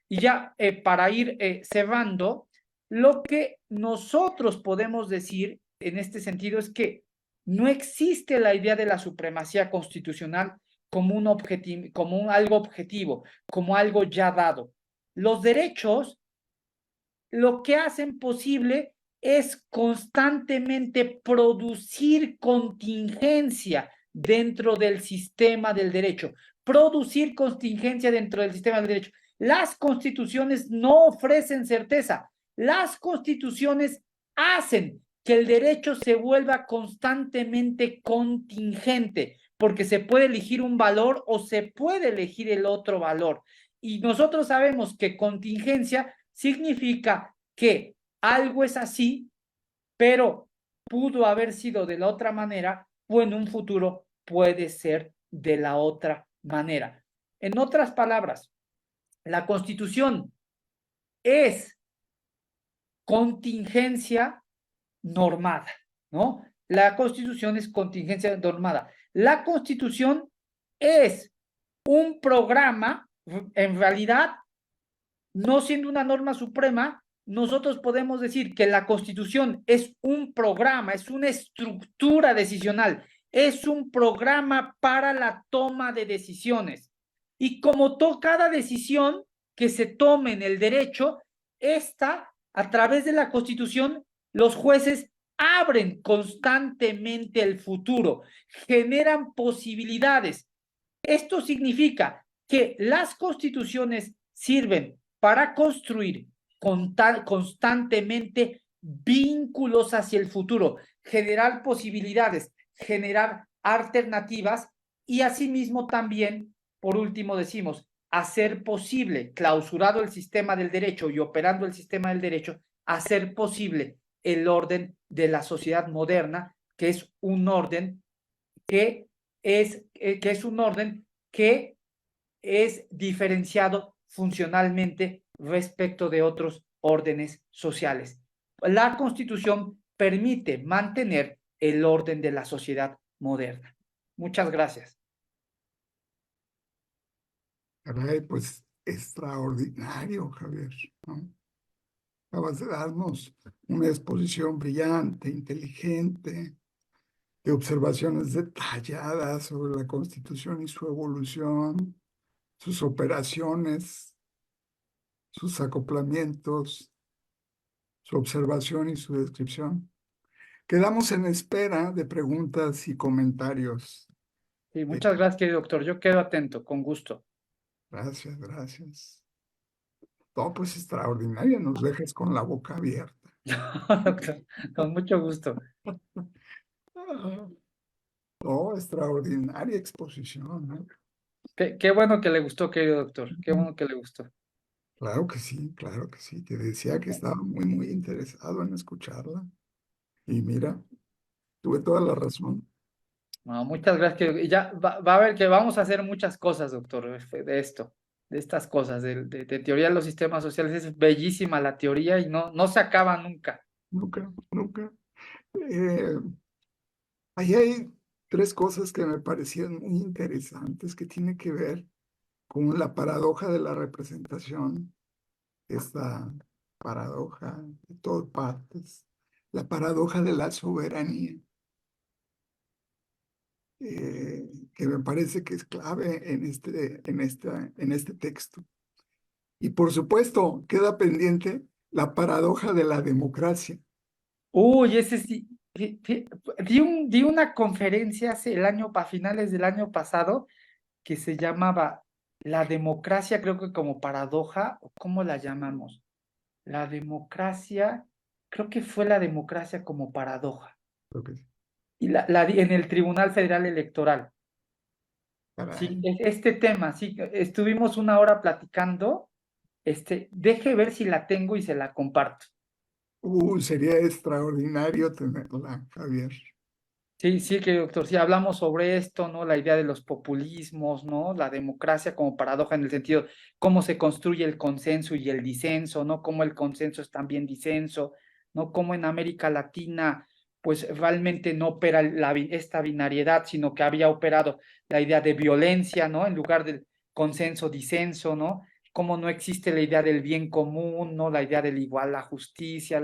Y ya para ir cerrando, lo que nosotros podemos decir en este sentido es que no existe la idea de la supremacía constitucional como como algo objetivo, como algo ya dado. Los derechos lo que hacen posible es constantemente producir contingencia dentro del sistema del derecho, producir contingencia dentro del sistema del derecho. Las constituciones no ofrecen certeza, las constituciones hacen que el derecho se vuelva constantemente contingente, porque se puede elegir un valor o se puede elegir el otro valor. Y nosotros sabemos que contingencia significa que algo es así, pero pudo haber sido de la otra manera o en un futuro puede ser de la otra manera. En otras palabras, la Constitución es contingencia normada, ¿no? La Constitución es contingencia normada. La Constitución es un programa, en realidad, no siendo una norma suprema, nosotros podemos decir que la Constitución es un programa, es una estructura decisional, es un programa para la toma de decisiones. Y como cada decisión que se tome en el derecho, esta, a través de la Constitución, los jueces abren constantemente el futuro, generan posibilidades. Esto significa que las constituciones sirven para construir constantemente vínculos hacia el futuro, generar posibilidades, generar alternativas y asimismo también, por último decimos, hacer posible, clausurado el sistema del derecho y operando el sistema del derecho, hacer posible el orden de la sociedad moderna, que es un orden que es un orden que es diferenciado funcionalmente respecto de otros órdenes sociales. La Constitución permite mantener el orden de la sociedad moderna. Muchas gracias. Caray, pues extraordinario, Javier, ¿no? Acabas de darnos una exposición brillante, inteligente, de observaciones detalladas sobre la Constitución y su evolución, sus operaciones, sus acoplamientos, su observación y su descripción. Quedamos en espera de preguntas y comentarios. Sí, muchas gracias, querido doctor. Yo quedo atento, con gusto. Gracias, gracias. No, pues extraordinaria, nos dejas con la boca abierta. Doctor, con mucho gusto. Oh, extraordinaria exposición, ¿no? Qué bueno que le gustó, querido doctor. Qué bueno que le gustó. Claro que sí, claro que sí. Te decía que estaba muy, muy interesado en escucharla. Y mira, tuve toda la razón. No, muchas gracias. Y ya va a ver que vamos a hacer muchas cosas, doctor, de esto. de estas cosas, de teoría de los sistemas sociales. Es bellísima la teoría y no se acaba nunca. Nunca, nunca. Eh, Ahí hay tres cosas que me parecieron muy interesantes que tienen que ver con la paradoja de la representación, esta paradoja de todas partes, la paradoja de la soberanía, que me parece que es clave en este texto. Y por supuesto, queda pendiente la paradoja de la democracia. Uy, ese sí. Di una conferencia a finales del año pasado, que se llamaba La democracia, creo que como paradoja, o ¿cómo la llamamos? La democracia, creo que fue la democracia como paradoja. Creo que sí. Y la di en el Tribunal Federal Electoral. Sí, Caray. este tema, sí, estuvimos una hora platicando. Deje ver si la tengo y se la comparto. Sería extraordinario tenerla, Javier. Sí, sí, que doctor, sí hablamos sobre esto, ¿no? La idea de los populismos, ¿no? La democracia como paradoja en el sentido, cómo se construye el consenso y el disenso, ¿no? Cómo el consenso es también disenso, ¿no? Cómo en América Latina, pues realmente no opera esta binariedad, sino que había operado la idea de violencia, ¿no? En lugar del consenso, disenso, ¿no? Cómo no existe la idea del bien común, ¿no? La idea del igual, la justicia,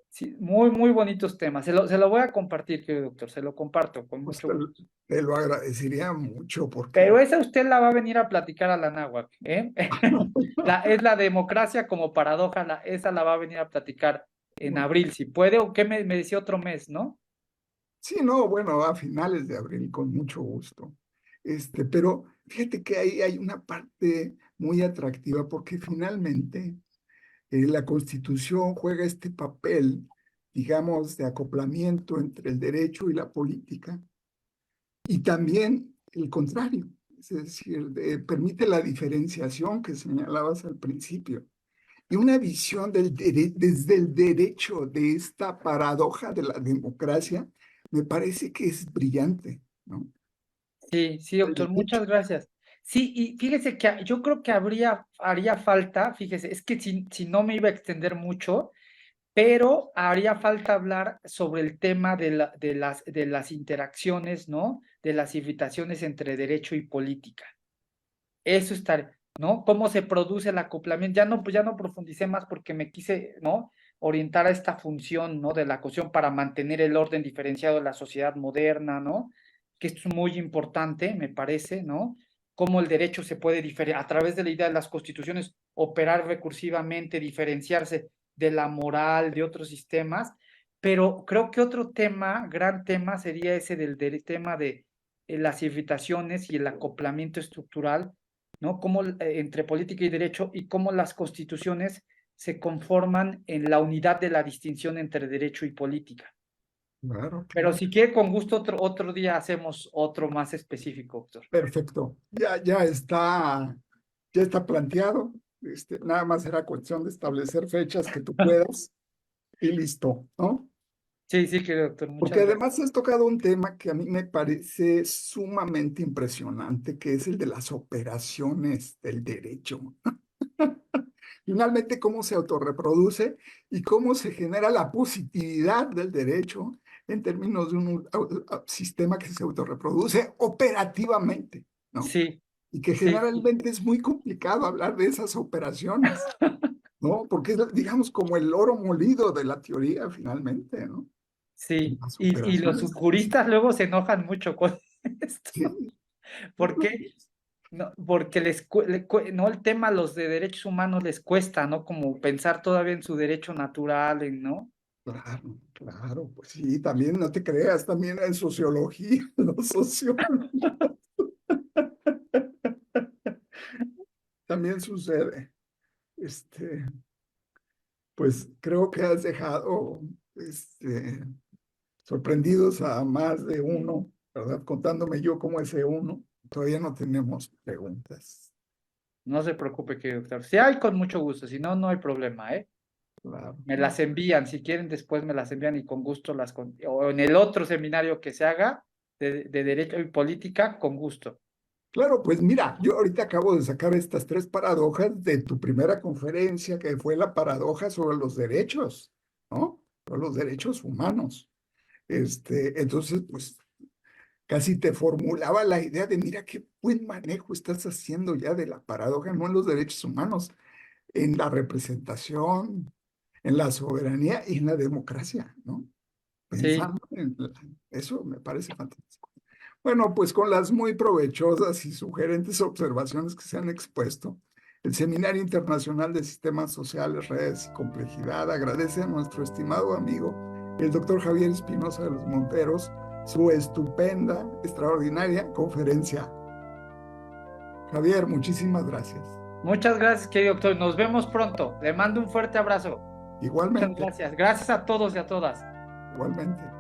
sí, muy, muy bonitos temas. Se lo voy a compartir, querido doctor, se lo comparto con Pues mucho gusto. te lo agradecería mucho Pero porque esa usted la va a venir a platicar a la náhuatl, ¿eh? Es la democracia como paradoja, esa la va a venir a platicar en abril, si puede, o qué me decía otro mes, ¿no? sí, no, bueno, a finales de abril, con mucho gusto. Pero fíjate que ahí hay una parte muy atractiva porque finalmente la Constitución juega este papel, digamos, de acoplamiento entre el derecho y la política, y también el contrario, es decir, permite la diferenciación que señalabas al principio. Y una visión desde el derecho de esta paradoja de la democracia me parece que es brillante, ¿no? Sí, sí, El doctor, derecho. muchas gracias. Sí, y fíjese que yo creo que haría falta, fíjese, es que si no me iba a extender mucho, pero haría falta hablar sobre el tema de las interacciones, ¿no? De las irritaciones entre derecho y política. Eso está, ¿no? Cómo se produce el acoplamiento. Pues ya no profundicé más porque me quise, ¿no? Orientar a esta función, ¿no? De la cuestión para mantener el orden diferenciado de la sociedad moderna, ¿no? Que esto es muy importante, me parece, ¿no? Cómo el derecho se puede a través de la idea de las constituciones, operar recursivamente, diferenciarse de la moral, de otros sistemas. Pero creo que otro tema, gran tema, sería ese del tema de las irritaciones y el acoplamiento estructural, ¿no? Cómo entre política y derecho y cómo las constituciones se conforman en la unidad de la distinción entre derecho y política. Claro, Pero claro. si quiere, con gusto otro día hacemos otro más específico, doctor. Perfecto. Ya está planteado. Nada más será cuestión de establecer fechas que tú puedas y listo, ¿no? Sí, sí, querido doctor, Porque muchas gracias. además has tocado un tema que a mí me parece sumamente impresionante, que es el de las operaciones del derecho. Finalmente, cómo se autorreproduce y cómo se genera la positividad del derecho en términos de un sistema que se autorreproduce operativamente, ¿no? Sí, Y que sí, generalmente es muy complicado hablar de esas operaciones, ¿no? Porque es, digamos, como el oro molido de la teoría, finalmente, ¿no? sí. Las Y los operaciones. juristas luego se enojan mucho con esto. Sí, ¿Por qué? No, porque no, el tema a los de derechos humanos les cuesta, ¿no? Como pensar todavía en su derecho natural, ¿no? claro, claro, pues sí, también no te creas, también en sociología, los sociólogos, también sucede. Este, pues creo que has dejado sorprendidos a más de uno, ¿verdad? Contándome yo como ese uno. Todavía no tenemos preguntas. No se preocupe, querido doctor. Si hay, con mucho gusto. Si no, no hay problema, ¿eh? Claro, Me las envían. Si quieren, después me las envían y con gusto o en el otro seminario que se haga de Derecho y Política, con gusto. Claro, pues mira, yo ahorita acabo de sacar estas tres paradojas de tu primera conferencia, que fue la paradoja sobre los derechos, ¿no? Sobre los derechos humanos. Entonces, pues casi te formulaba la idea de, mira qué buen manejo estás haciendo ya de la paradoja, no en los derechos humanos, en la representación, en la soberanía y en la democracia, ¿no? Sí, Pensando en eso me parece fantástico. Bueno, pues con las muy provechosas y sugerentes observaciones que se han expuesto, el Seminario Internacional de Sistemas Sociales, Redes y Complejidad agradece a nuestro estimado amigo, el doctor Javier Espinosa de los Monteros, su estupenda, extraordinaria conferencia. Javier, muchísimas gracias. muchas gracias, querido doctor. Nos vemos pronto. Le mando un fuerte abrazo. Muchas Igualmente, gracias. Gracias a todos y a todas. igualmente.